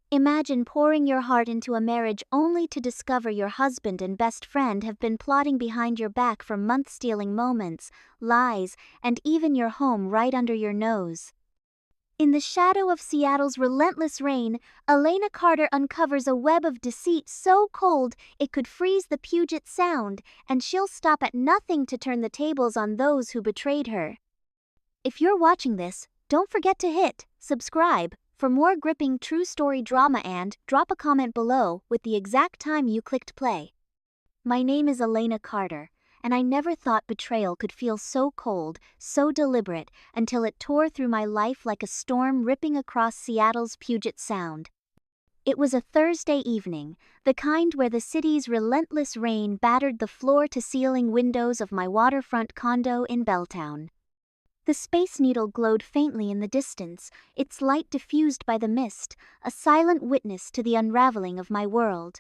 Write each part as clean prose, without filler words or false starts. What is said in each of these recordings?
Imagine pouring your heart into a marriage only to discover your husband and best friend have been plotting behind your back for months, stealing moments, lies, and even your home right under your nose. In the shadow of Seattle's relentless rain, Elena Carter uncovers a web of deceit so cold it could freeze the Puget Sound, and she'll stop at nothing to turn the tables on those who betrayed her. If you're watching this, don't forget to hit subscribe for more gripping true story drama, and drop a comment below with the exact time you clicked play. My name is Elena Carter, and I never thought betrayal could feel so cold, so deliberate, until it tore through my life like a storm ripping across Seattle's Puget Sound. It was a Thursday evening, the kind where the city's relentless rain battered the floor-to-ceiling windows of my waterfront condo in Belltown. The Space Needle glowed faintly in the distance, its light diffused by the mist, a silent witness to the unraveling of my world.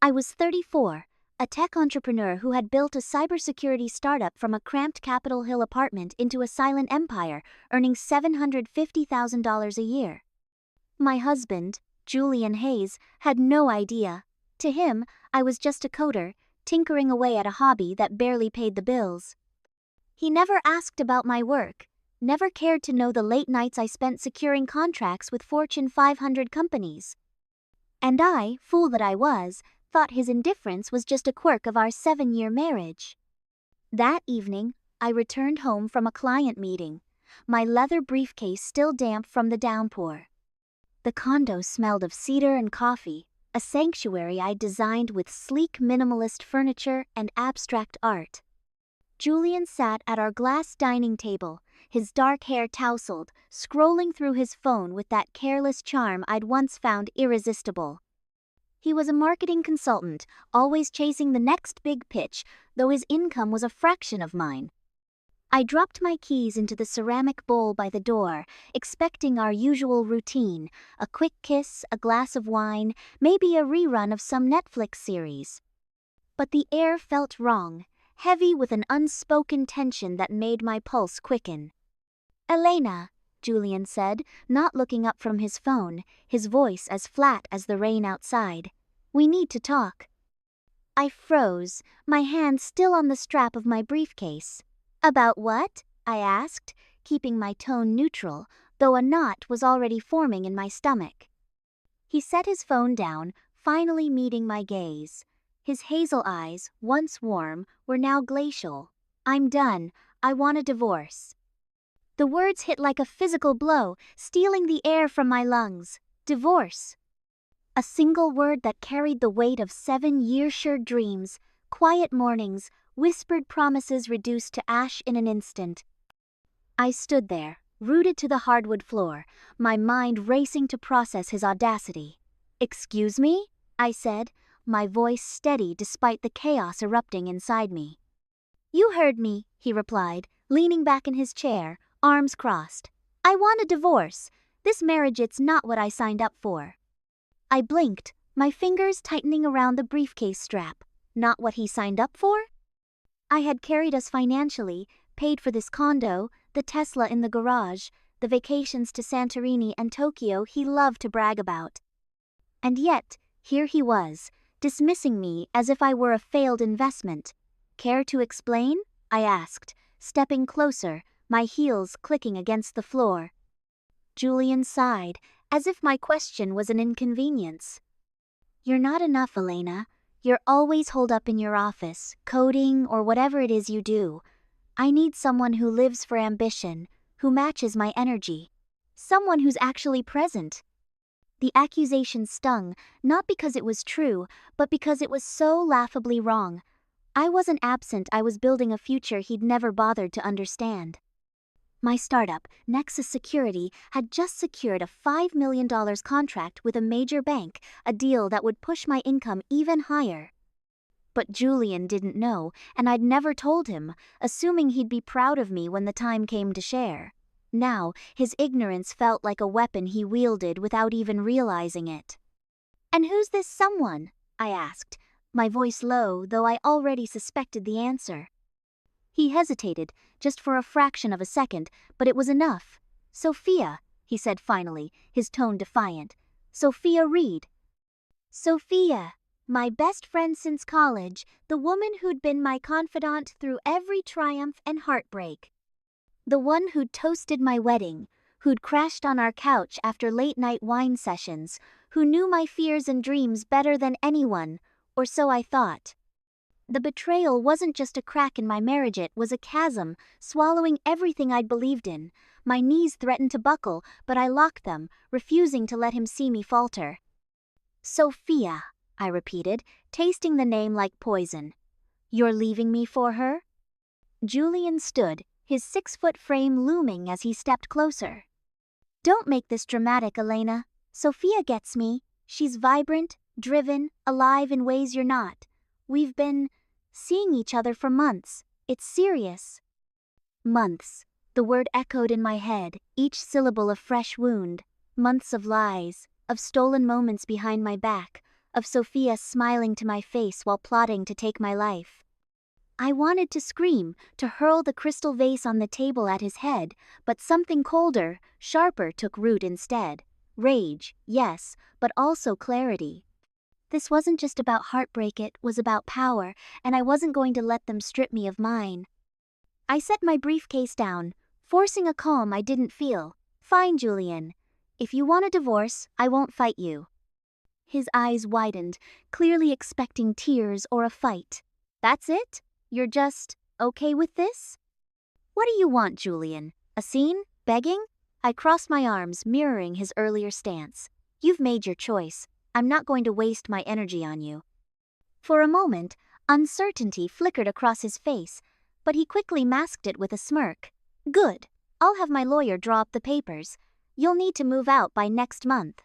I was 34, a tech entrepreneur who had built a cybersecurity startup from a cramped Capitol Hill apartment into a silent empire, earning $750,000 a year. My husband, Julian Hayes, had no idea. To him, I was just a coder, tinkering away at a hobby that barely paid the bills. He never asked about my work, never cared to know the late nights I spent securing contracts with Fortune 500 companies. And I, fool that I was, thought his indifference was just a quirk of our 7-year marriage. That evening, I returned home from a client meeting, my leather briefcase still damp from the downpour. The condo smelled of cedar and coffee, a sanctuary I designed with sleek minimalist furniture and abstract art. Julian sat at our glass dining table, his dark hair tousled, scrolling through his phone with that careless charm I'd once found irresistible. He was a marketing consultant, always chasing the next big pitch, though his income was a fraction of mine. I dropped my keys into the ceramic bowl by the door, expecting our usual routine, a quick kiss, a glass of wine, maybe a rerun of some Netflix series. But the air felt wrong, heavy with an unspoken tension that made my pulse quicken. "Elena," Julian said, not looking up from his phone, his voice as flat as the rain outside. "We need to talk." I froze, my hand still on the strap of my briefcase. "About what?" I asked, keeping my tone neutral, though a knot was already forming in my stomach. He set his phone down, finally meeting my gaze. His hazel eyes, once warm, were now glacial. "I'm done. I want a divorce." The words hit like a physical blow, stealing the air from my lungs. Divorce. A single word that carried the weight of 7-year-sure dreams, quiet mornings, whispered promises reduced to ash in an instant. I stood there, rooted to the hardwood floor, my mind racing to process his audacity. "Excuse me?" I said, my voice steady despite the chaos erupting inside me. "You heard me," he replied, leaning back in his chair, arms crossed. "I want a divorce. This marriage, it's not what I signed up for." I blinked, my fingers tightening around the briefcase strap. Not what he signed up for? I had carried us financially, paid for this condo, the Tesla in the garage, the vacations to Santorini and Tokyo he loved to brag about. And yet, here he was, dismissing me as if I were a failed investment. "Care to explain?" I asked, stepping closer, my heels clicking against the floor. Julian sighed, as if my question was an inconvenience. "You're not enough, Elena. You're always holed up in your office, coding or whatever it is you do. I need someone who lives for ambition, who matches my energy. Someone who's actually present." The accusation stung, not because it was true, but because it was so laughably wrong. I wasn't absent, I was building a future he'd never bothered to understand. My startup, Nexus Security, had just secured a $5 million contract with a major bank, a deal that would push my income even higher. But Julian didn't know, and I'd never told him, assuming he'd be proud of me when the time came to share. Now, his ignorance felt like a weapon he wielded without even realizing it. "And who's this someone?" I asked, my voice low, though I already suspected the answer. He hesitated, just for a fraction of a second, but it was enough. "Sophia," he said finally, his tone defiant. Sophia Reed. Sophia, my best friend since college, the woman who'd been my confidant through every triumph and heartbreak. The one who'd toasted my wedding, who'd crashed on our couch after late-night wine sessions, who knew my fears and dreams better than anyone, or so I thought. The betrayal wasn't just a crack in my marriage, it was a chasm, swallowing everything I'd believed in. My knees threatened to buckle, but I locked them, refusing to let him see me falter. Sophia, I repeated, tasting the name like poison. You're leaving me for her? Julian stood, his 6-foot frame looming as he stepped closer. Don't make this dramatic, Elena. Sophia gets me. She's vibrant, driven, alive in ways you're not. We've been seeing each other for months. It's serious. Months. The word echoed in my head, each syllable a fresh wound. Months of lies, of stolen moments behind my back, of Sophia smiling to my face while plotting to take my life. I wanted to scream, to hurl the crystal vase on the table at his head, but something colder, sharper took root instead. Rage, yes, but also clarity. This wasn't just about heartbreak, it was about power, and I wasn't going to let them strip me of mine. I set my briefcase down, forcing a calm I didn't feel. Fine, Julian. If you want a divorce, I won't fight you. His eyes widened, clearly expecting tears or a fight. That's it? You're just okay with this? What do you want, Julian? A scene? Begging? I crossed my arms, mirroring his earlier stance. You've made your choice. I'm not going to waste my energy on you. For a moment, uncertainty flickered across his face, but he quickly masked it with a smirk. Good. I'll have my lawyer draw up the papers. You'll need to move out by next month.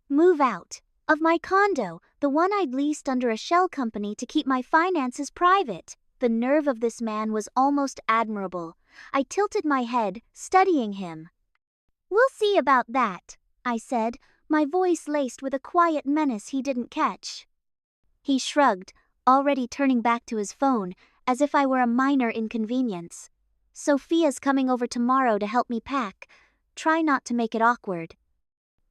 Move out? Of my condo, the one I'd leased under a shell company to keep my finances private. The nerve of this man was almost admirable. I tilted my head, studying him. We'll see about that, I said, my voice laced with a quiet menace he didn't catch. He shrugged, already turning back to his phone, as if I were a minor inconvenience. Sophia's coming over tomorrow to help me pack. Try not to make it awkward.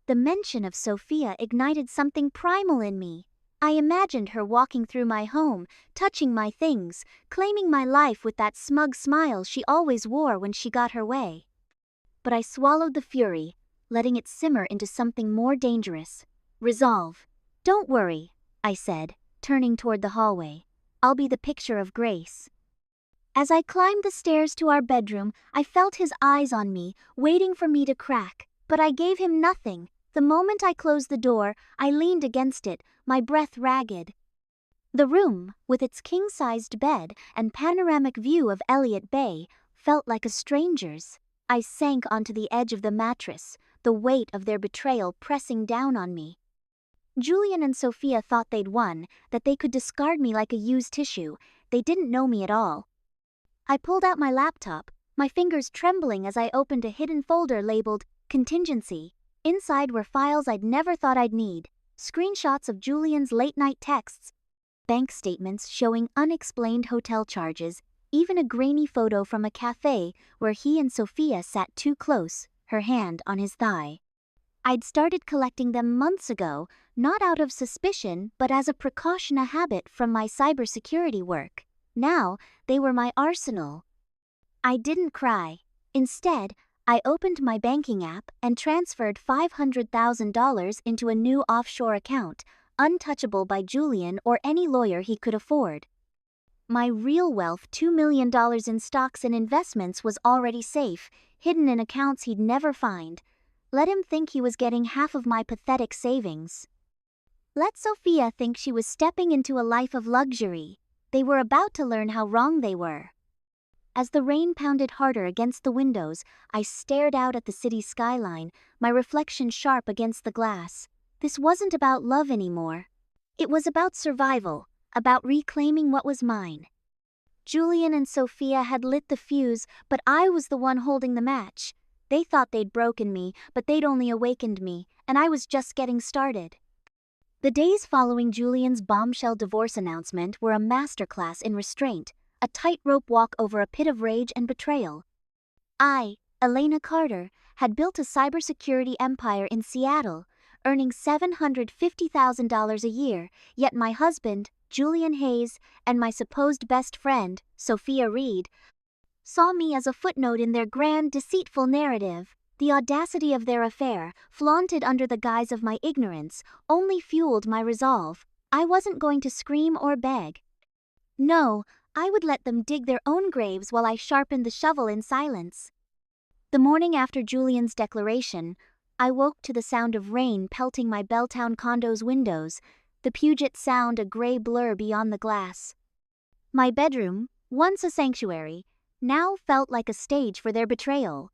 The mention of Sophia ignited something primal in me. I imagined her walking through my home, touching my things, claiming my life with that smug smile she always wore when she got her way. But I swallowed the fury, letting it simmer into something more dangerous. Resolve. Don't worry, I said, turning toward the hallway. I'll be the picture of grace. As I climbed the stairs to our bedroom, I felt his eyes on me, waiting for me to crack, but I gave him nothing. The moment I closed the door, I leaned against it, my breath ragged. The room, with its king-sized bed and panoramic view of Elliott Bay, felt like a stranger's. I sank onto the edge of the mattress, the weight of their betrayal pressing down on me. Julian and Sophia thought they'd won, that they could discard me like a used tissue. They didn't know me at all. I pulled out my laptop, my fingers trembling as I opened a hidden folder labeled Contingency. Inside were files I'd never thought I'd need, screenshots of Julian's late-night texts, bank statements showing unexplained hotel charges, even a grainy photo from a cafe where he and Sophia sat too close, her hand on his thigh. I'd started collecting them months ago, not out of suspicion but as a precaution, a habit from my cybersecurity work. Now, they were my arsenal. I didn't cry. Instead, I opened my banking app and transferred $500,000 into a new offshore account, untouchable by Julian or any lawyer he could afford. My real wealth, $2 million in stocks and investments, was already safe, hidden in accounts he'd never find. Let him think he was getting half of my pathetic savings. Let Sophia think she was stepping into a life of luxury. They were about to learn how wrong they were. As the rain pounded harder against the windows, I stared out at the city skyline, my reflection sharp against the glass. This wasn't about love anymore. It was about survival, about reclaiming what was mine. Julian and Sophia had lit the fuse, but I was the one holding the match. They thought they'd broken me, but they'd only awakened me, and I was just getting started. The days following Julian's bombshell divorce announcement were a masterclass in restraint, a tightrope walk over a pit of rage and betrayal. I, Elena Carter, had built a cybersecurity empire in Seattle, earning $750,000 a year, yet my husband, Julian Hayes, and my supposed best friend, Sophia Reed, saw me as a footnote in their grand, deceitful narrative. The audacity of their affair, flaunted under the guise of my ignorance, only fueled my resolve. I wasn't going to scream or beg. No, I would let them dig their own graves while I sharpened the shovel in silence. The morning after Julian's declaration, I woke to the sound of rain pelting my Belltown condo's windows, the Puget Sound a gray blur beyond the glass. My bedroom, once a sanctuary, now felt like a stage for their betrayal.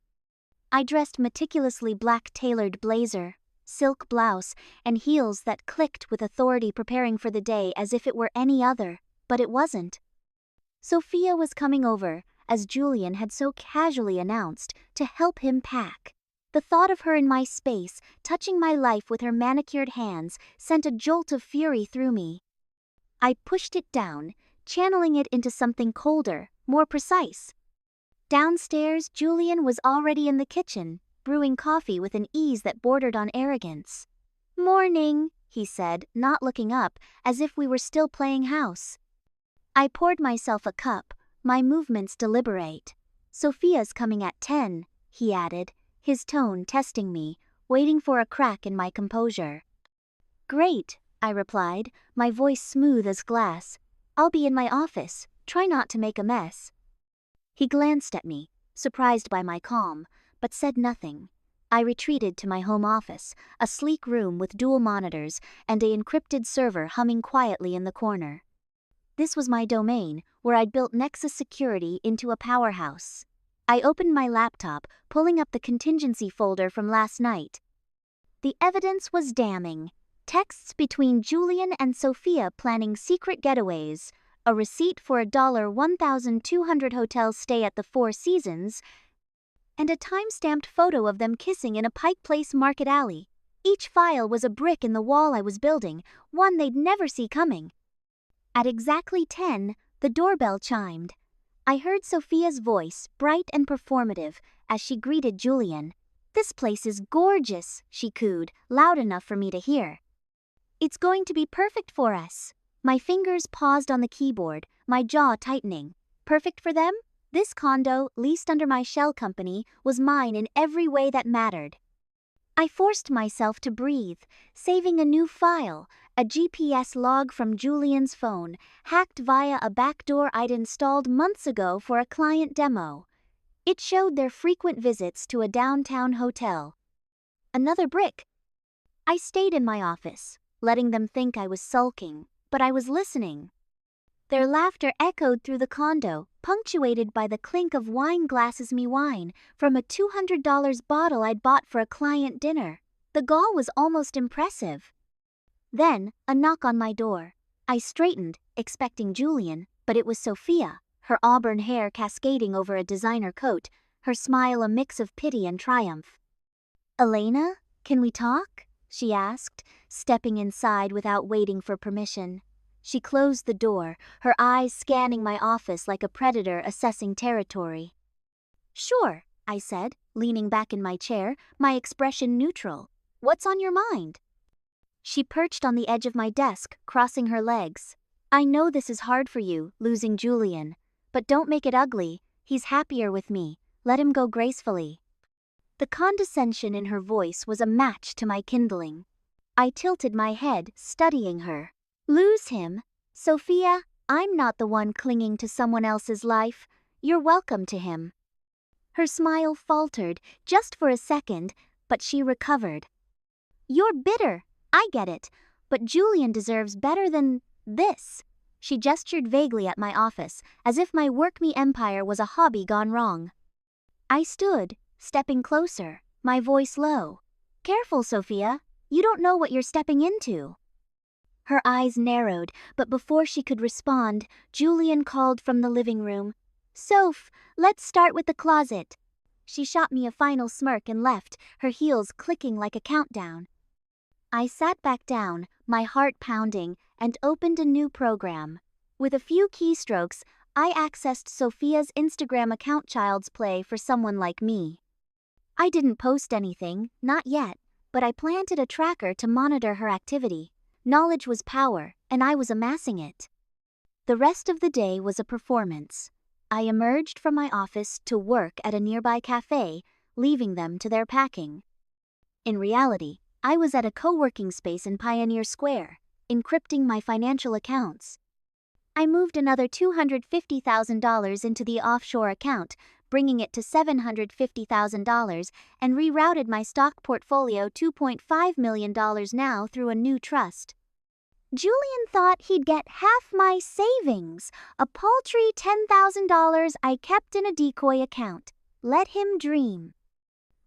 I dressed meticulously black tailored blazer, silk blouse, and heels that clicked with authority, preparing for the day as if it were any other, but it wasn't. Sophia was coming over, as Julian had so casually announced, to help him pack. The thought of her in my space, touching my life with her manicured hands, sent a jolt of fury through me. I pushed it down, channeling it into something colder, more precise. Downstairs, Julian was already in the kitchen, brewing coffee with an ease that bordered on arrogance. "Morning," he said, not looking up, as if we were still playing house. I poured myself a cup, my movements deliberate. "Sophia's coming at 10, he added, his tone testing me, waiting for a crack in my composure. "Great," I replied, my voice smooth as glass. "I'll be in my office, try not to make a mess." He glanced at me, surprised by my calm, but said nothing. I retreated to my home office, a sleek room with dual monitors and an encrypted server humming quietly in the corner. This was my domain, where I'd built Nexus security into a powerhouse. I opened my laptop, pulling up the contingency folder from last night. The evidence was damning. Texts between Julian and Sophia planning secret getaways, a receipt for a $1,200 hotel stay at the Four Seasons, and a time-stamped photo of them kissing in a Pike Place market alley. Each file was a brick in the wall I was building, one they'd never see coming. At exactly 10, the doorbell chimed. I heard Sophia's voice, bright and performative, as she greeted Julian. "This place is gorgeous," she cooed, loud enough for me to hear. "It's going to be perfect for us." My fingers paused on the keyboard, my jaw tightening. Perfect for them? This condo, leased under my shell company, was mine in every way that mattered. I forced myself to breathe, saving a new file, a GPS log from Julian's phone, hacked via a backdoor I'd installed months ago for a client demo. It showed their frequent visits to a downtown hotel. Another brick. I stayed in my office, letting them think I was sulking, but I was listening. Their laughter echoed through the condo, punctuated by the clink of wine glasses, me wine, from a $200 bottle I'd bought for a client dinner. The gall was almost impressive. Then, a knock on my door. I straightened, expecting Julian, but it was Sophia, her auburn hair cascading over a designer coat, her smile a mix of pity and triumph. "Elena, can we talk?" she asked, stepping inside without waiting for permission. She closed the door, her eyes scanning my office like a predator assessing territory. "Sure," I said, leaning back in my chair, my expression neutral. "What's on your mind?" She perched on the edge of my desk, crossing her legs. "I know this is hard for you, losing Julian. But don't make it ugly, he's happier with me. Let him go gracefully." The condescension in her voice was a match to my kindling. I tilted my head, studying her. "Lose him? Sophia, I'm not the one clinging to someone else's life. You're welcome to him." Her smile faltered, just for a second, but she recovered. "You're bitter, I get it, but Julian deserves better than this." She gestured vaguely at my office, as if my work-me empire was a hobby gone wrong. I stood, stepping closer, my voice low. "Careful, Sophia, you don't know what you're stepping into." Her eyes narrowed, but before she could respond, Julian called from the living room. "Soph, let's start with the closet." She shot me a final smirk and left, her heels clicking like a countdown. I sat back down, my heart pounding, and opened a new program. With a few keystrokes, I accessed Sophia's Instagram account, Child's Play for someone like me. I didn't post anything, not yet, but I planted a tracker to monitor her activity. Knowledge was power, and I was amassing it. The rest of the day was a performance. I emerged from my office to work at a nearby cafe, leaving them to their packing. In reality, I was at a co-working space in Pioneer Square, encrypting my financial accounts. I moved another $250,000 into the offshore account, bringing it to $750,000, and rerouted my stock portfolio $2.5 million now through a new trust. Julian thought he'd get half my savings, a paltry $10,000 I kept in a decoy account. Let him dream.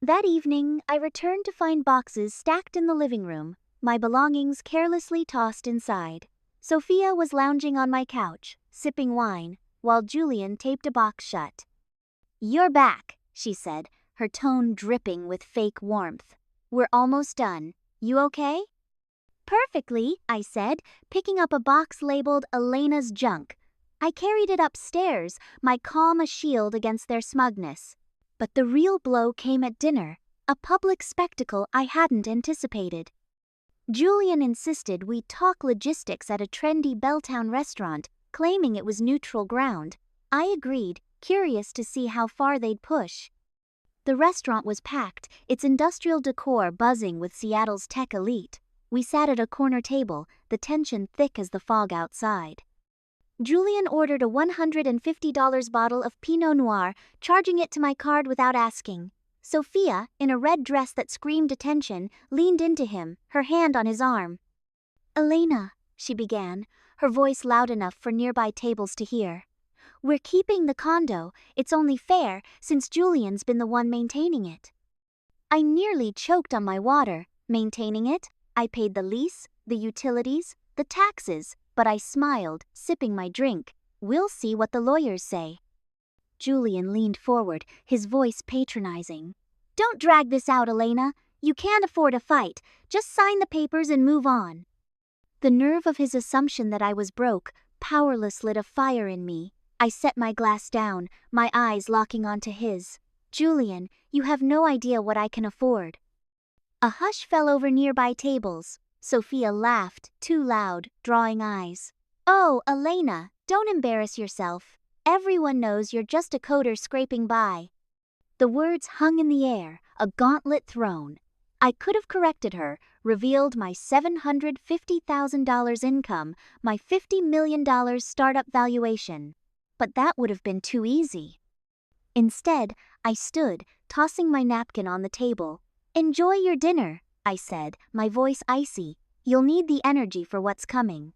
That evening, I returned to find boxes stacked in the living room, my belongings carelessly tossed inside. Sophia was lounging on my couch, sipping wine, while Julian taped a box shut. "You're back," she said, her tone dripping with fake warmth. "We're almost done. You okay?" "Perfectly," I said, picking up a box labeled Elena's junk. I carried it upstairs, my calm a shield against their smugness. But the real blow came at dinner, a public spectacle I hadn't anticipated. Julian insisted we talk logistics at a trendy Belltown restaurant, claiming it was neutral ground. I agreed, curious to see how far they'd push. The restaurant was packed, its industrial decor buzzing with Seattle's tech elite. We sat at a corner table, the tension thick as the fog outside. Julian ordered a $150 bottle of Pinot Noir, charging it to my card without asking. Sophia, in a red dress that screamed attention, leaned into him, her hand on his arm. "Elena," she began, her voice loud enough for nearby tables to hear. "We're keeping the condo, it's only fair, since Julian's been the one maintaining it." I nearly choked on my water. Maintaining it? I paid the lease, the utilities, the taxes, but I smiled, sipping my drink. "We'll see what the lawyers say." Julian leaned forward, his voice patronizing. "Don't drag this out, Elena. You can't afford a fight. Just sign the papers and move on." The nerve of his assumption that I was broke, powerless, lit a fire in me. I set my glass down, my eyes locking onto his. "Julian, you have no idea what I can afford." A hush fell over nearby tables. Sophia laughed, too loud, drawing eyes. "Oh, Elena, don't embarrass yourself. Everyone knows you're just a coder scraping by." The words hung in the air, a gauntlet thrown. I could have corrected her, revealed my $750,000 income, my $50 million startup valuation. But that would have been too easy. Instead, I stood, tossing my napkin on the table. "Enjoy your dinner," I said, my voice icy. "You'll need the energy for what's coming."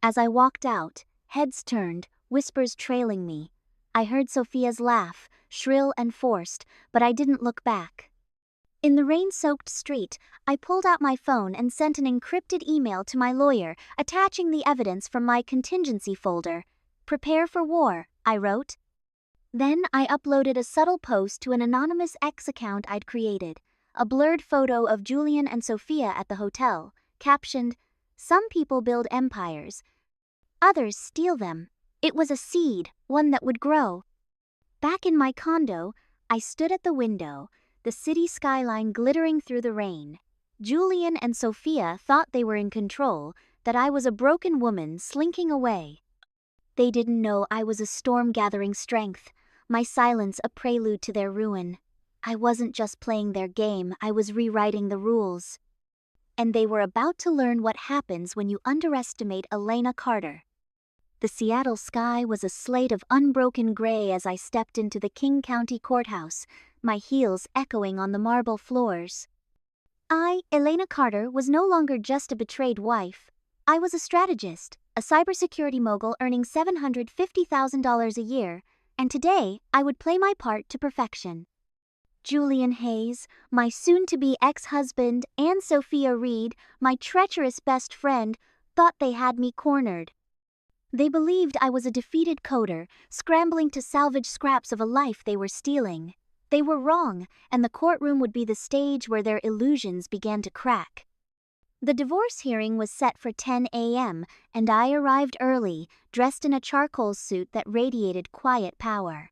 As I walked out, heads turned, whispers trailing me. I heard Sophia's laugh, shrill and forced, but I didn't look back. In the rain-soaked street, I pulled out my phone and sent an encrypted email to my lawyer, attaching the evidence from my contingency folder. "Prepare for war," I wrote. Then I uploaded a subtle post to an anonymous X account I'd created, a blurred photo of Julian and Sophia at the hotel, captioned, "Some people build empires. Others steal them." It was a seed, one that would grow. Back in my condo, I stood at the window, the city skyline glittering through the rain. Julian and Sophia thought they were in control, that I was a broken woman slinking away. They didn't know I was a storm gathering strength, my silence a prelude to their ruin. I wasn't just playing their game, I was rewriting the rules. And they were about to learn what happens when you underestimate Elena Carter. The Seattle sky was a slate of unbroken gray as I stepped into the King County Courthouse, my heels echoing on the marble floors. I, Elena Carter, was no longer just a betrayed wife. I was a strategist, a cybersecurity mogul earning $750,000 a year, and today I would play my part to perfection. Julian Hayes, my soon-to-be ex-husband, and Sophia Reed, my treacherous best friend, thought they had me cornered. They believed I was a defeated coder, scrambling to salvage scraps of a life they were stealing. They were wrong, and the courtroom would be the stage where their illusions began to crack. The divorce hearing was set for 10 a.m., and I arrived early, dressed in a charcoal suit that radiated quiet power.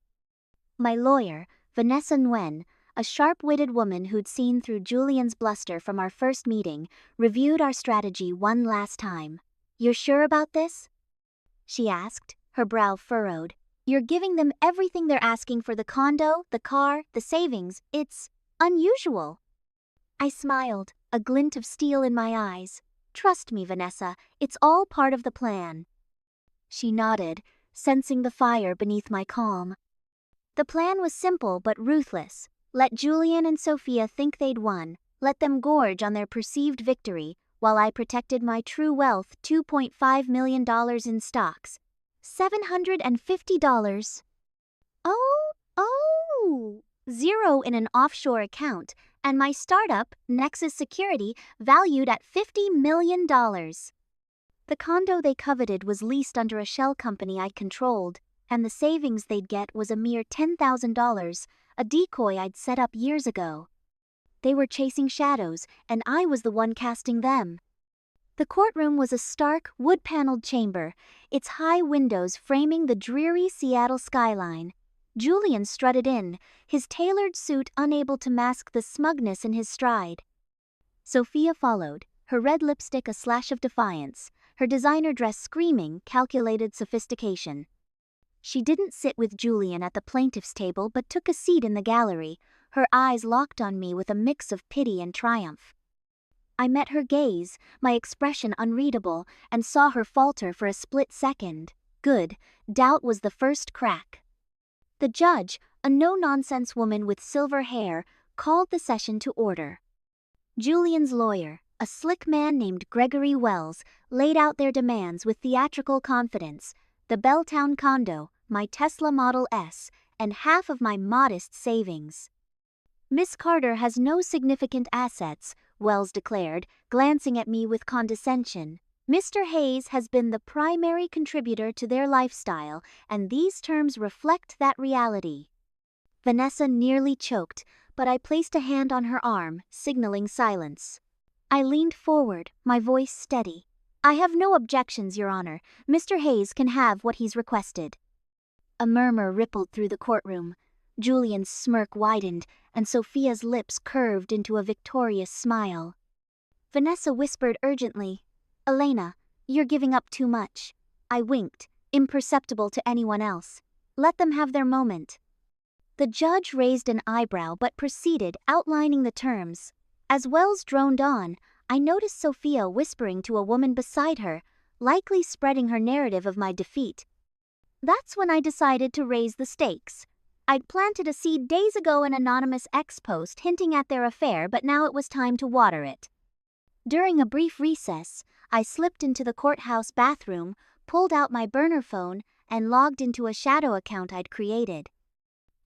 My lawyer, Vanessa Nguyen, a sharp-witted woman who'd seen through Julian's bluster from our first meeting, reviewed our strategy one last time. "You're sure about this?" she asked, her brow furrowed. "You're giving them everything they're asking for: the condo, the car, the savings. It's unusual." I smiled, a glint of steel in my eyes. "Trust me, Vanessa, it's all part of the plan." She nodded, sensing the fire beneath my calm. The plan was simple but ruthless. Let Julian and Sophia think they'd won, let them gorge on their perceived victory, while I protected my true wealth: $2.5 million in stocks. $750. Zero in an offshore account, and my startup, Nexus Security, valued at $50 million. The condo they coveted was leased under a shell company I'd controlled, and the savings they'd get was a mere $10,000, a decoy I'd set up years ago. They were chasing shadows, and I was the one casting them. The courtroom was a stark, wood-paneled chamber, its high windows framing the dreary Seattle skyline. Julian strutted in, his tailored suit unable to mask the smugness in his stride. Sophia followed, her red lipstick a slash of defiance, her designer dress screaming calculated sophistication. She didn't sit with Julian at the plaintiff's table but took a seat in the gallery, her eyes locked on me with a mix of pity and triumph. I met her gaze, my expression unreadable, and saw her falter for a split second. Good, doubt was the first crack. The judge, a no-nonsense woman with silver hair, called the session to order. Julian's lawyer, a slick man named Gregory Wells, laid out their demands with theatrical confidence: the Belltown condo, my Tesla Model S, and half of my modest savings. "Miss Carter has no significant assets," Wells declared, glancing at me with condescension. "Mr. Hayes has been the primary contributor to their lifestyle, and these terms reflect that reality." Vanessa nearly choked, but I placed a hand on her arm, signaling silence. I leaned forward, my voice steady. "I have no objections, Your Honor. Mr. Hayes can have what he's requested." A murmur rippled through the courtroom. Julian's smirk widened, and Sophia's lips curved into a victorious smile. Vanessa whispered urgently, "Elena, you're giving up too much." I winked, imperceptible to anyone else. "Let them have their moment." The judge raised an eyebrow but proceeded, outlining the terms. As Wells droned on, I noticed Sophia whispering to a woman beside her, likely spreading her narrative of my defeat. That's when I decided to raise the stakes. I'd planted a seed days ago, an anonymous ex-post hinting at their affair, but now it was time to water it. During a brief recess, I slipped into the courthouse bathroom, pulled out my burner phone, and logged into a shadow account I'd created.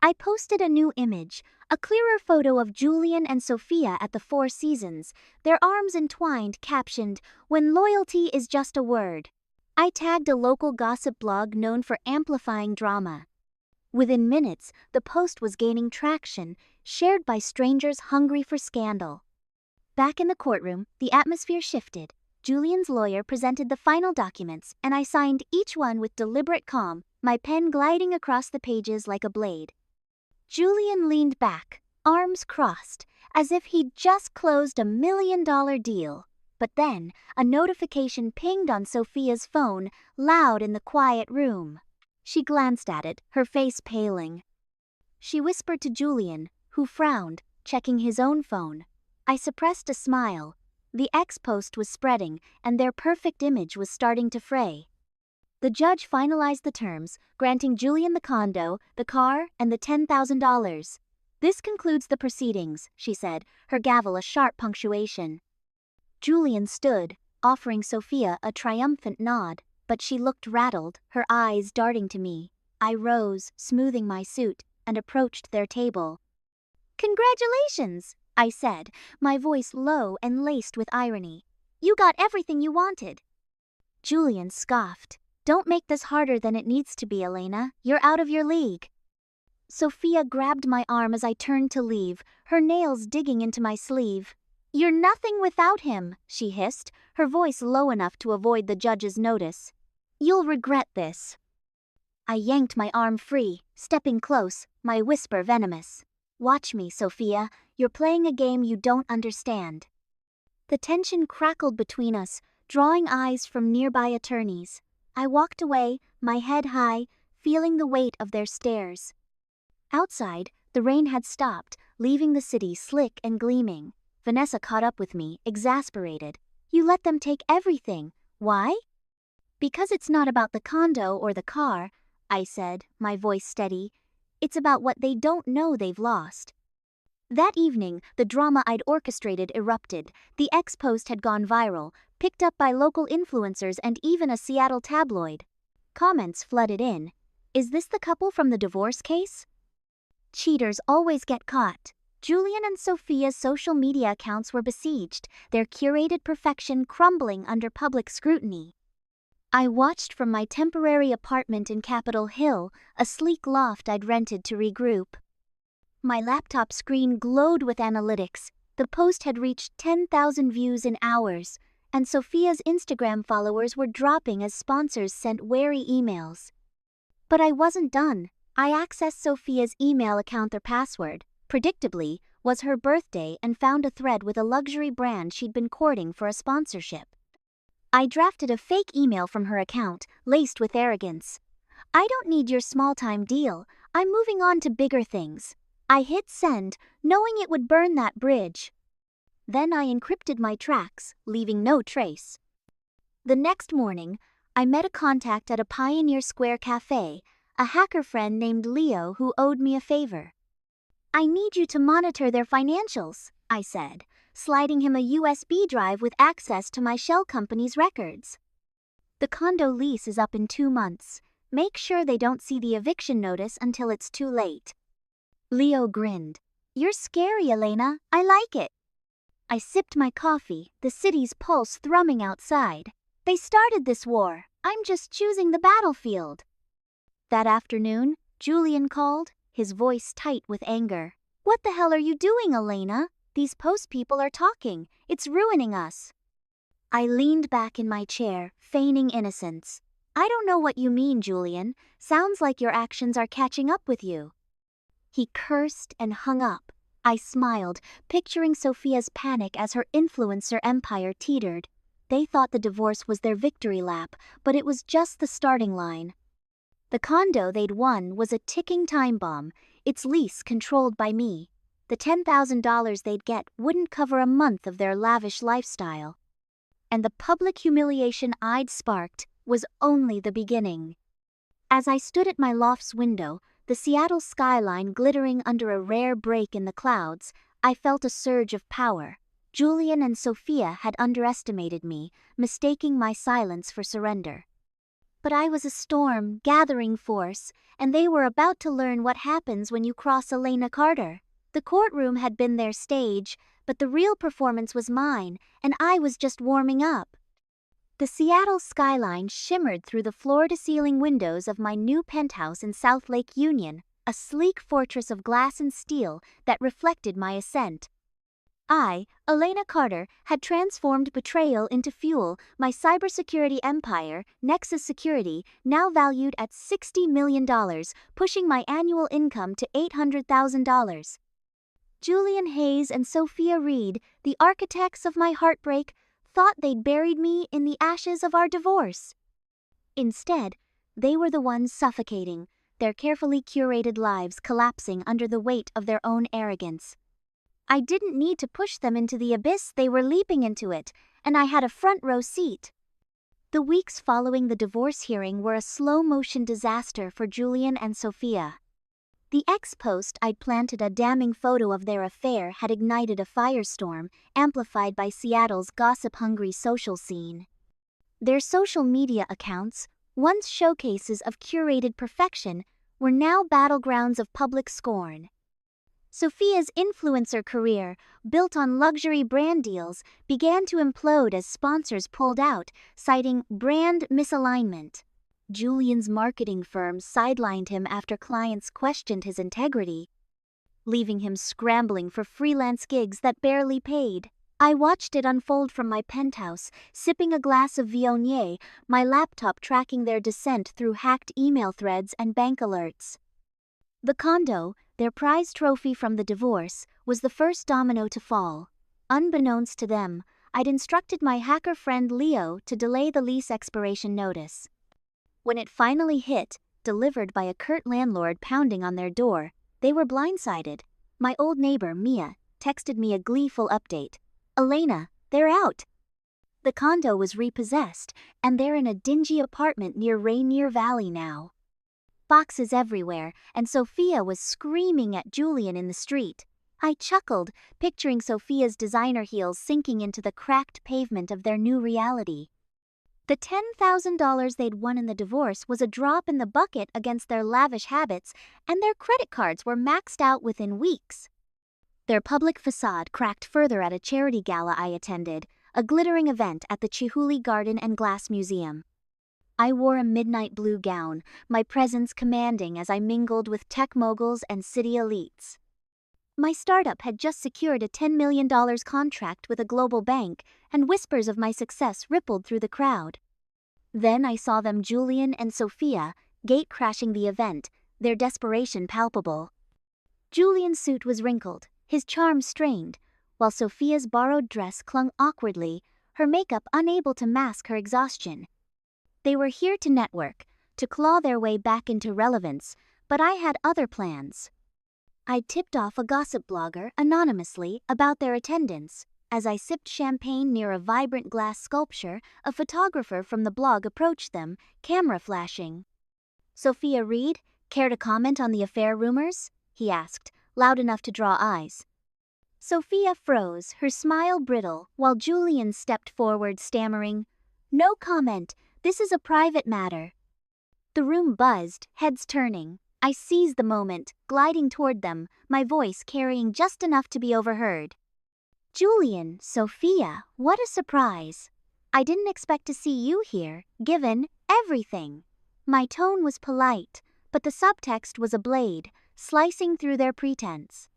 I posted a new image, a clearer photo of Julian and Sophia at the Four Seasons, their arms entwined, captioned, "When loyalty is just a word." I tagged a local gossip blog known for amplifying drama. Within minutes, the post was gaining traction, shared by strangers hungry for scandal. Back in the courtroom, the atmosphere shifted. Julian's lawyer presented the final documents, and I signed each one with deliberate calm, my pen gliding across the pages like a blade. Julian leaned back, arms crossed, as if he'd just closed $1 million deal. But then, a notification pinged on Sophia's phone, loud in the quiet room. She glanced at it, her face paling. She whispered to Julian, who frowned, checking his own phone. I suppressed a smile. The ex-post was spreading, and their perfect image was starting to fray. The judge finalized the terms, granting Julian the condo, the car, and the $10,000. "This concludes the proceedings," she said, her gavel a sharp punctuation. Julian stood, offering Sophia a triumphant nod, but she looked rattled, her eyes darting to me. I rose, smoothing my suit, and approached their table. "Congratulations," I said, my voice low and laced with irony. "You got everything you wanted." Julian scoffed. "Don't make this harder than it needs to be, Elena. You're out of your league." Sophia grabbed my arm as I turned to leave, her nails digging into my sleeve. "You're nothing without him," she hissed, her voice low enough to avoid the judge's notice. "You'll regret this." I yanked my arm free, stepping close, my whisper venomous. "Watch me, Sophia. You're playing a game you don't understand." The tension crackled between us, drawing eyes from nearby attorneys. I walked away, my head high, feeling the weight of their stares. Outside, the rain had stopped, leaving the city slick and gleaming. Vanessa caught up with me, exasperated. "You let them take everything. Why?" "Because it's not about the condo or the car," I said, my voice steady. "It's about what they don't know they've lost." That evening, the drama I'd orchestrated erupted. The ex-post had gone viral, picked up by local influencers and even a Seattle tabloid. Comments flooded in. "Is this the couple from the divorce case?" Cheaters always get caught. Julian and Sophia's social media accounts were besieged, their curated perfection crumbling under public scrutiny. I watched from my temporary apartment in Capitol Hill, a sleek loft I'd rented to regroup. My laptop screen glowed with analytics. The post had reached 10,000 views in hours, and Sophia's Instagram followers were dropping as sponsors sent wary emails. But I wasn't done. I accessed Sophia's email account. Their password, predictably, was her birthday, and found a thread with a luxury brand she'd been courting for a sponsorship. I drafted a fake email from her account, laced with arrogance. "I don't need your small-time deal. I'm moving on to bigger things." I hit send, knowing it would burn that bridge. Then I encrypted my tracks, leaving no trace. The next morning, I met a contact at a Pioneer Square cafe, a hacker friend named Leo who owed me a favor. "I need you to monitor their financials," I said, sliding him a USB drive with access to my shell company's records. "The condo lease is up in 2 months. Make sure they don't see the eviction notice until it's too late." Leo grinned. "You're scary, Elena. I like it." I sipped my coffee, the city's pulse thrumming outside. "They started this war. I'm just choosing the battlefield." That afternoon, Julian called, his voice tight with anger. "What the hell are you doing, Elena? These post people are talking. It's ruining us." I leaned back in my chair, feigning innocence. "I don't know what you mean, Julian. Sounds like your actions are catching up with you." He cursed and hung up. I smiled, picturing Sophia's panic as her influencer empire teetered. They thought the divorce was their victory lap, but it was just the starting line. The condo they'd won was a ticking time bomb, its lease controlled by me. The $10,000 they'd get wouldn't cover a month of their lavish lifestyle. And the public humiliation I'd sparked was only the beginning. As I stood at my loft's window, the Seattle skyline glittering under a rare break in the clouds, I felt a surge of power. Julian and Sophia had underestimated me, mistaking my silence for surrender. But I was a storm, gathering force, and they were about to learn what happens when you cross Elena Carter. The courtroom had been their stage, but the real performance was mine, and I was just warming up. The Seattle skyline shimmered through the floor-to-ceiling windows of my new penthouse in South Lake Union, a sleek fortress of glass and steel that reflected my ascent. I, Elena Carter, had transformed Betrayal into fuel, my cybersecurity empire, Nexus Security, now valued at $60 million, pushing my annual income to $800,000. Julian Hayes and Sophia Reed, the architects of my heartbreak, thought they'd buried me in the ashes of our divorce. Instead, they were the ones suffocating, their carefully curated lives collapsing under the weight of their own arrogance. I didn't need to push them into the abyss, they were leaping into it, and I had a front-row seat. The weeks following the divorce hearing were a slow-motion disaster for Julian and Sophia. The ex-post I'd planted a damning photo of their affair had ignited a firestorm, amplified by Seattle's gossip-hungry social scene. Their social media accounts, once showcases of curated perfection, were now battlegrounds of public scorn. Sophia's influencer career, built on luxury brand deals, began to implode as sponsors pulled out, citing brand misalignment. Julian's marketing firm sidelined him after clients questioned his integrity, leaving him scrambling for freelance gigs that barely paid. I watched it unfold from my penthouse, sipping a glass of Viognier, my laptop tracking their descent through hacked email threads and bank alerts. The condo, their prize trophy from the divorce, was the first domino to fall. Unbeknownst to them, I'd instructed my hacker friend Leo to delay the lease expiration notice. When it finally hit, delivered by a curt landlord pounding on their door, they were blindsided. My old neighbor, Mia, texted me a gleeful update. "Elena, they're out." The condo was repossessed, and they're in a dingy apartment near Rainier Valley now. Boxes everywhere, and Sophia was screaming at Julian in the street. I chuckled, picturing Sophia's designer heels sinking into the cracked pavement of their new reality. The $10,000 they'd won in the divorce was a drop in the bucket against their lavish habits, and their credit cards were maxed out within weeks. Their public facade cracked further at a charity gala I attended, a glittering event at the Chihuly Garden and Glass Museum. I wore a midnight blue gown, my presence commanding as I mingled with tech moguls and city elites. My startup had just secured a $10 million contract with a global bank, and whispers of my success rippled through the crowd. Then I saw them, Julian and Sophia, gate-crashing the event, their desperation palpable. Julian's suit was wrinkled, his charm strained, while Sophia's borrowed dress clung awkwardly, her makeup unable to mask her exhaustion. They were here to network, to claw their way back into relevance, but I had other plans. I'd tipped off a gossip blogger anonymously about their attendance. As I sipped champagne near a vibrant glass sculpture, a photographer from the blog approached them, camera flashing. "Sophia Reed, care to comment on the affair rumors?" he asked, loud enough to draw eyes. Sophia froze, her smile brittle, while Julian stepped forward stammering, "No comment. This is a private matter." The room buzzed, heads turning. I seized the moment, gliding toward them, my voice carrying just enough to be overheard. "Julian, Sophia, what a surprise. I didn't expect to see you here, given everything." My tone was polite, but the subtext was a blade, slicing through their pretense.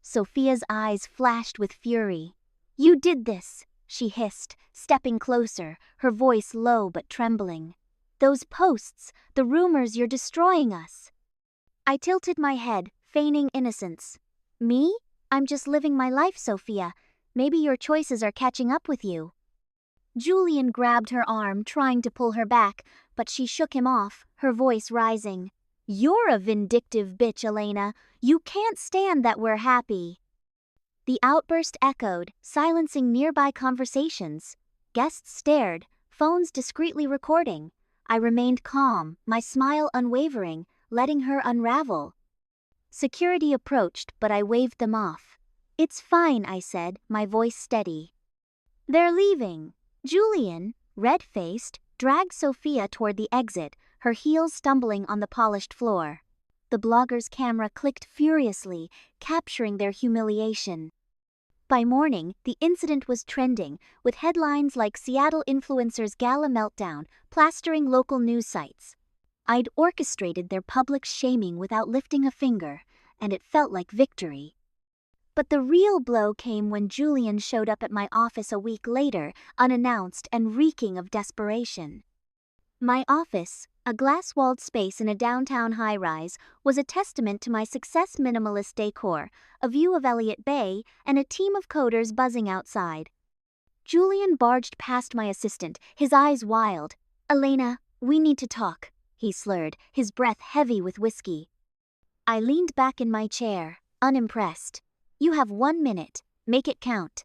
Sophia's eyes flashed with fury. "You did this," she hissed, stepping closer, her voice low but trembling. "Those posts, the rumors, you're destroying us." I tilted my head, feigning innocence. "Me? I'm just living my life, Sophia. Maybe your choices are catching up with you." Julian grabbed her arm, trying to pull her back, but she shook him off, her voice rising. "You're a vindictive bitch, Elena. You can't stand that we're happy." The outburst echoed, silencing nearby conversations. Guests stared, phones discreetly recording. I remained calm, my smile unwavering, letting her unravel. Security approached, but I waved them off. "It's fine," I said, my voice steady. "They're leaving." Julian, red-faced, dragged Sophia toward the exit, her heels stumbling on the polished floor. The blogger's camera clicked furiously, capturing their humiliation. By morning, the incident was trending, with headlines like "Seattle Influencer's Gala Meltdown" plastering local news sites. I'd orchestrated their public shaming without lifting a finger, and it felt like victory. But the real blow came when Julian showed up at my office a week later, unannounced and reeking of desperation. My office, a glass-walled space in a downtown high-rise, was a testament to my success: minimalist decor, a view of Elliott Bay, and a team of coders buzzing outside. Julian barged past my assistant, his eyes wild. "Elena, we need to talk," he slurred, his breath heavy with whiskey. I leaned back in my chair, unimpressed. "You have 1 minute. Make it count."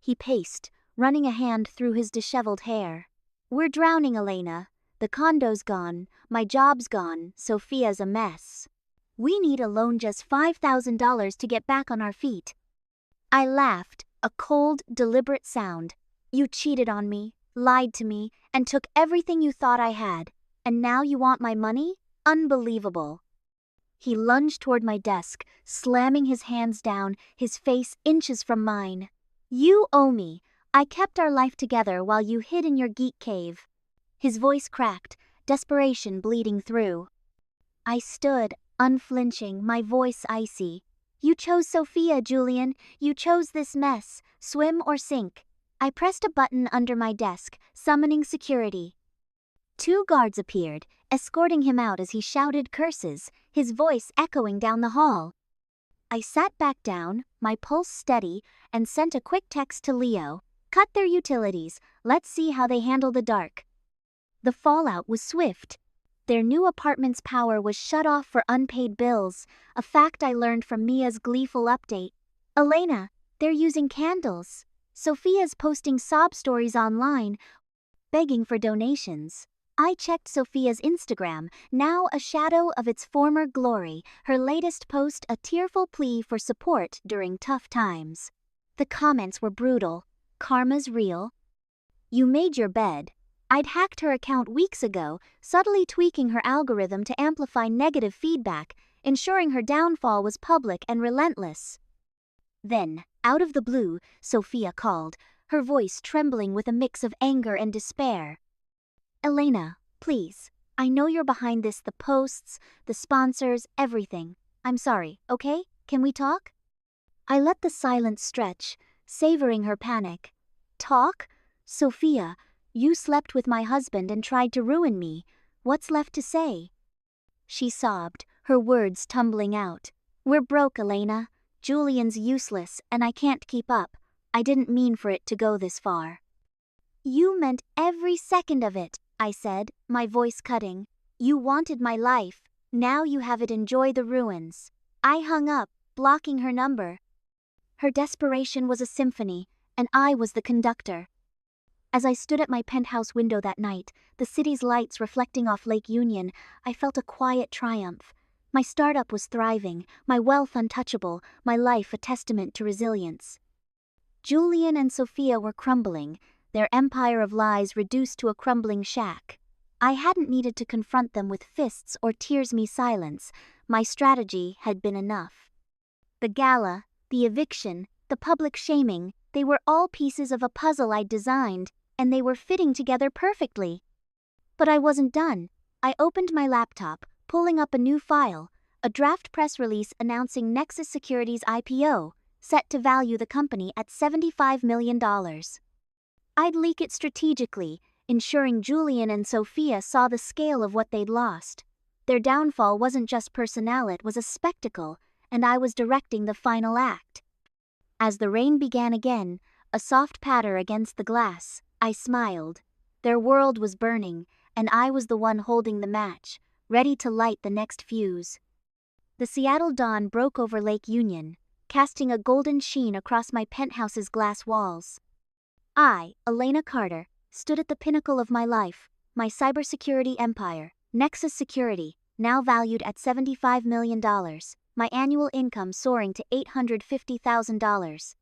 He paced, running a hand through his disheveled hair. "We're drowning, Elena. The condo's gone, my job's gone, Sophia's a mess. We need a loan, just $5,000 to get back on our feet." I laughed, a cold, deliberate sound. "You cheated on me, lied to me, and took everything you thought I had. And now you want my money? Unbelievable." He lunged toward my desk, slamming his hands down, his face inches from mine. "You owe me. I kept our life together while you hid in your geek cave." His voice cracked, desperation bleeding through. I stood, unflinching, my voice icy. "You chose Sophia, Julian. You chose this mess. Swim or sink." I pressed a button under my desk, summoning security. 2 guards appeared, escorting him out as he shouted curses, his voice echoing down the hall. I sat back down, my pulse steady, and sent a quick text to Leo. Cut their utilities, let's see how they handle the dark. The fallout was swift. Their new apartment's power was shut off for unpaid bills, a fact I learned from Mia's gleeful update. Elena, they're using candles. Sophia's posting sob stories online, begging for donations. I checked Sophia's Instagram, now a shadow of its former glory, her latest post a tearful plea for support during tough times. The comments were brutal. Karma's real. You made your bed. I'd hacked her account weeks ago, subtly tweaking her algorithm to amplify negative feedback, ensuring her downfall was public and relentless. Then, out of the blue, Sophia called, her voice trembling with a mix of anger and despair. Elena, please. I know you're behind this, the posts, the sponsors, everything. I'm sorry, okay? Can we talk? I let the silence stretch, savoring her panic. Talk? Sophia, you slept with my husband and tried to ruin me. What's left to say? She sobbed, her words tumbling out. We're broke, Elena. Julian's useless, and I can't keep up. I didn't mean for it to go this far. You meant every second of it, I said, my voice cutting. You wanted my life. Now you have it. Enjoy the ruins. I hung up, blocking her number. Her desperation was a symphony, and I was the conductor. As I stood at my penthouse window that night, the city's lights reflecting off Lake Union, I felt a quiet triumph. My startup was thriving, my wealth untouchable, my life a testament to resilience. Julian and Sophia were crumbling, their empire of lies reduced to a crumbling shack. I hadn't needed to confront them with fists or tears me silence. My strategy had been enough. The gala, the eviction, the public shaming, they were all pieces of a puzzle I'd designed, and they were fitting together perfectly. But I wasn't done. I opened my laptop, pulling up a new file, a draft press release announcing Nexus Securities' IPO, set to value the company at $75 million. I'd leak it strategically, ensuring Julian and Sophia saw the scale of what they'd lost. Their downfall wasn't just personnel, it was a spectacle, and I was directing the final act. As the rain began again, a soft patter against the glass, I smiled. Their world was burning, and I was the one holding the match, ready to light the next fuse. The Seattle dawn broke over Lake Union, casting a golden sheen across my penthouse's glass walls. I, Elena Carter, stood at the pinnacle of my life, my cybersecurity empire, Nexus Security, now valued at $75 million, my annual income soaring to $850,000.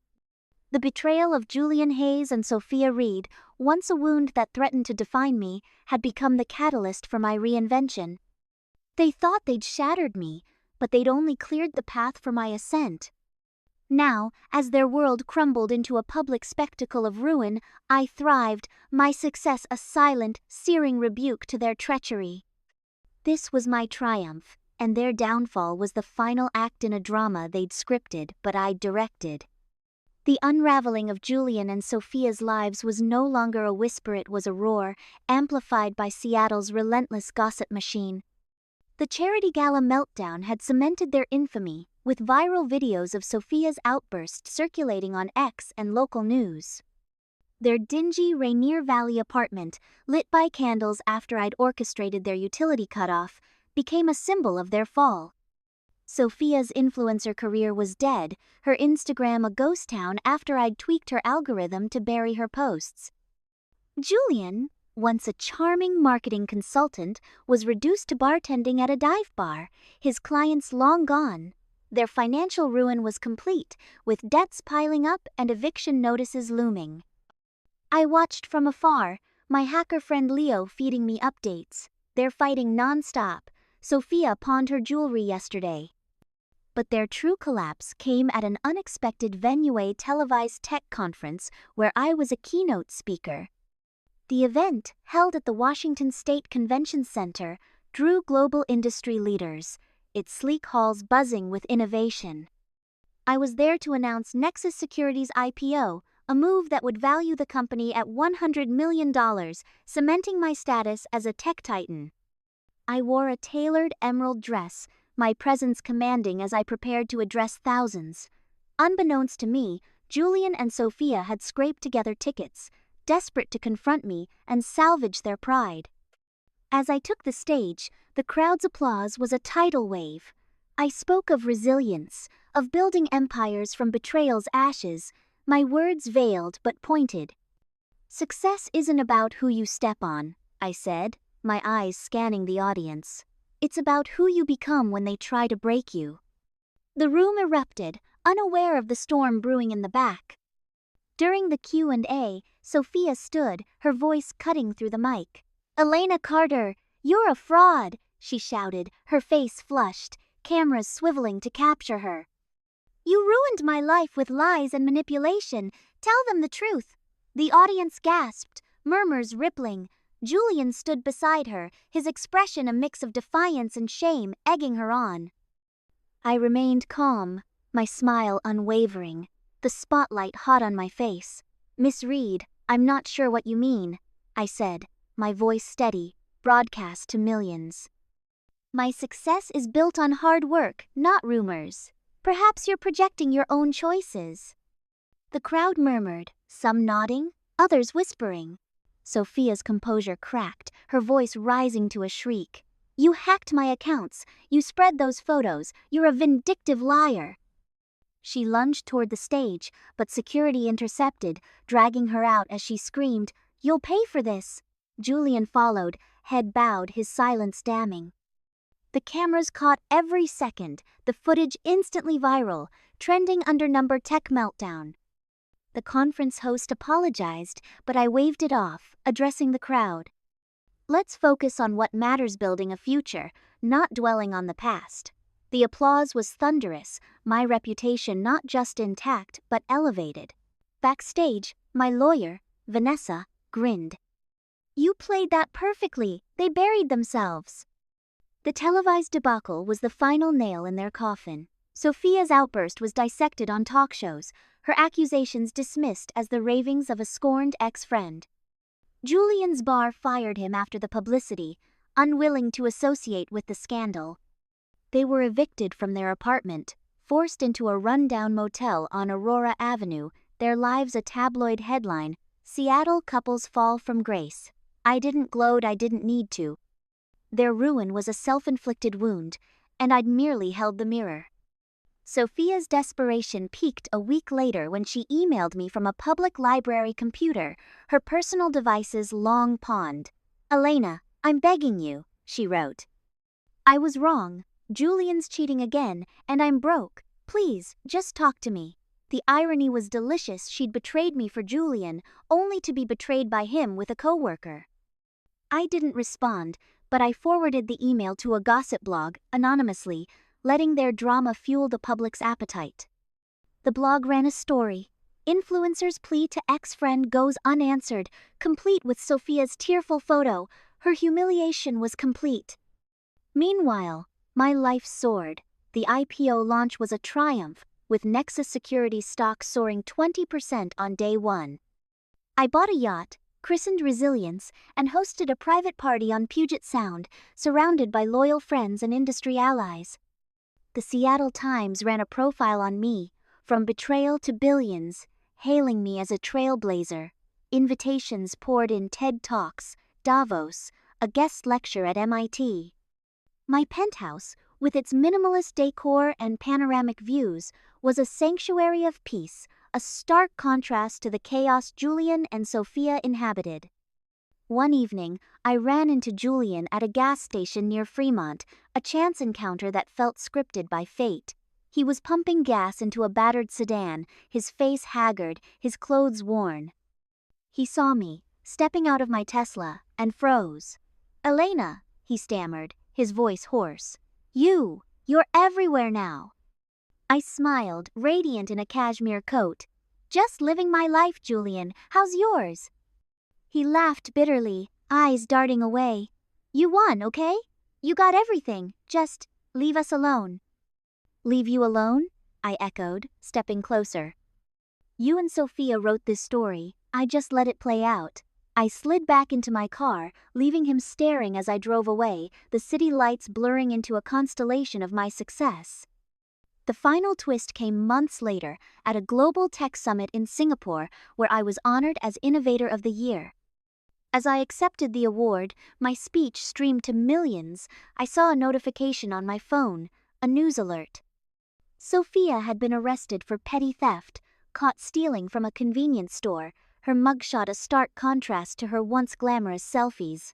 The betrayal of Julian Hayes and Sophia Reed, once a wound that threatened to define me, had become the catalyst for my reinvention. They thought they'd shattered me, but they'd only cleared the path for my ascent. Now, as their world crumbled into a public spectacle of ruin, I thrived, my success a silent, searing rebuke to their treachery. This was my triumph, and their downfall was the final act in a drama they'd scripted but I'd directed. The unraveling of Julian and Sophia's lives was no longer a whisper, it was a roar, amplified by Seattle's relentless gossip machine. The charity gala meltdown had cemented their infamy, with viral videos of Sophia's outburst circulating on X and local news. Their dingy Rainier Valley apartment, lit by candles after I'd orchestrated their utility cutoff, became a symbol of their fall. Sophia's influencer career was dead, her Instagram a ghost town after I'd tweaked her algorithm to bury her posts. Julian, once a charming marketing consultant, was reduced to bartending at a dive bar, his clients long gone. Their financial ruin was complete, with debts piling up and eviction notices looming. I watched from afar, my hacker friend Leo feeding me updates. They're fighting non-stop. Sophia pawned her jewelry yesterday. But their true collapse came at an unexpected venue, televised tech conference where I was a keynote speaker. The event, held at the Washington State Convention Center, drew global industry leaders, its sleek halls buzzing with innovation. I was there to announce Nexus Securities' IPO, a move that would value the company at $100 million, cementing my status as a tech titan. I wore a tailored emerald dress, my presence commanding as I prepared to address thousands. Unbeknownst to me, Julian and Sophia had scraped together tickets, desperate to confront me and salvage their pride. As I took the stage, the crowd's applause was a tidal wave. I spoke of resilience, of building empires from betrayal's ashes, my words veiled but pointed. Success isn't about who you step on, I said, my eyes scanning the audience. It's about who you become when they try to break you. The room erupted, unaware of the storm brewing in the back. During the Q&A, Sophia stood, her voice cutting through the mic. "Elena Carter, you're a fraud," she shouted, her face flushed, cameras swiveling to capture her. "You ruined my life with lies and manipulation. Tell them the truth." The audience gasped, murmurs rippling. Julian stood beside her, his expression a mix of defiance and shame, egging her on. I remained calm, my smile unwavering, the spotlight hot on my face. "Miss Reed, I'm not sure what you mean," I said, my voice steady, broadcast to millions. "My success is built on hard work, not rumors. Perhaps you're projecting your own choices." The crowd murmured, some nodding, others whispering. Sophia's composure cracked, her voice rising to a shriek. "You hacked my accounts. You spread those photos. You're a vindictive liar." She lunged toward the stage, but security intercepted, dragging her out as she screamed, "You'll pay for this." Julian followed, head bowed, his silence damning. The cameras caught every second, the footage instantly viral, trending under number Tech Meltdown. The conference host apologized, but I waved it off, addressing the crowd. "Let's focus on what matters, building a future, not dwelling on the past." The applause was thunderous, my reputation not just intact but elevated. Backstage, my lawyer, Vanessa, grinned. "You played that perfectly. They buried themselves." The televised debacle was the final nail in their coffin. Sophia's outburst was dissected on talk shows, her accusations dismissed as the ravings of a scorned ex-friend. Julian's bar fired him after the publicity, unwilling to associate with the scandal. They were evicted from their apartment, forced into a rundown motel on Aurora Avenue, their lives a tabloid headline, "Seattle couples fall from grace." I didn't gloat, I didn't need to. Their ruin was a self-inflicted wound, and I'd merely held the mirror. Sophia's desperation peaked a week later when she emailed me from a public library computer, her personal devices long pawned. "Elena, I'm begging you," she wrote. "I was wrong. Julian's cheating again, and I'm broke. Please, just talk to me." The irony was delicious. She'd betrayed me for Julian, only to be betrayed by him with a coworker. I didn't respond, but I forwarded the email to a gossip blog, anonymously, letting their drama fuel the public's appetite. The blog ran a story. Influencer's plea to ex-friend goes unanswered, complete with Sophia's tearful photo. Her humiliation was complete. Meanwhile, my life soared. The IPO launch was a triumph, with Nexus Securities stock soaring 20% on day one. I bought a yacht, christened Resilience, and hosted a private party on Puget Sound, surrounded by loyal friends and industry allies. The Seattle Times ran a profile on me, from betrayal to billions, hailing me as a trailblazer. Invitations poured in: TED Talks, Davos, a guest lecture at MIT. My penthouse, with its minimalist decor and panoramic views, was a sanctuary of peace, a stark contrast to the chaos Julian and Sophia inhabited. One evening, I ran into Julian at a gas station near Fremont, a chance encounter that felt scripted by fate. He was pumping gas into a battered sedan, his face haggard, his clothes worn. He saw me, stepping out of my Tesla, and froze. "Elena," he stammered, his voice hoarse. You're everywhere now." I smiled, radiant in a cashmere coat. "Just living my life, Julian. How's yours?" He laughed bitterly, eyes darting away. "You won, okay? You got everything. Just leave us alone." "Leave you alone?" I echoed, stepping closer. You and Sophia wrote this story, I just let it play out. I slid back into my car, leaving him staring as I drove away, the city lights blurring into a constellation of my success. The final twist came months later, at a global tech summit in Singapore, where I was honored as Innovator of the Year. As I accepted the award, my speech streamed to millions. I saw a notification on my phone, a news alert. Sophia had been arrested for petty theft, caught stealing from a convenience store, her mugshot a stark contrast to her once glamorous selfies.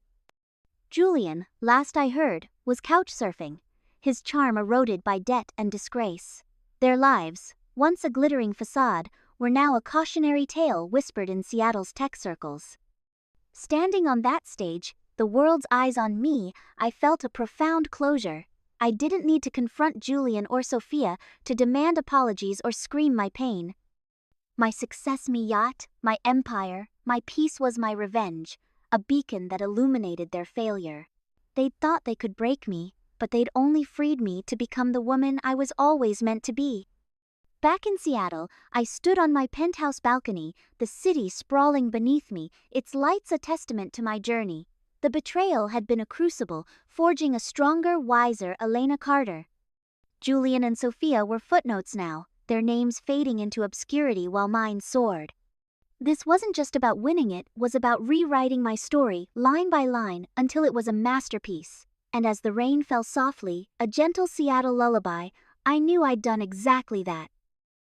Julian, last I heard, was couch surfing, his charm eroded by debt and disgrace. Their lives, once a glittering facade, were now a cautionary tale whispered in Seattle's tech circles. Standing on that stage, the world's eyes on me, I felt a profound closure. I didn't need to confront Julian or Sophia to demand apologies or scream my pain. My success, me yacht, my empire, my peace was my revenge, a beacon that illuminated their failure. They'd thought they could break me, but they'd only freed me to become the woman I was always meant to be. Back in Seattle, I stood on my penthouse balcony, the city sprawling beneath me, its lights a testament to my journey. The betrayal had been a crucible, forging a stronger, wiser Elena Carter. Julian and Sophia were footnotes now, their names fading into obscurity while mine soared. This wasn't just about winning, it was about rewriting my story, line by line, until it was a masterpiece. And as the rain fell softly, a gentle Seattle lullaby, I knew I'd done exactly that.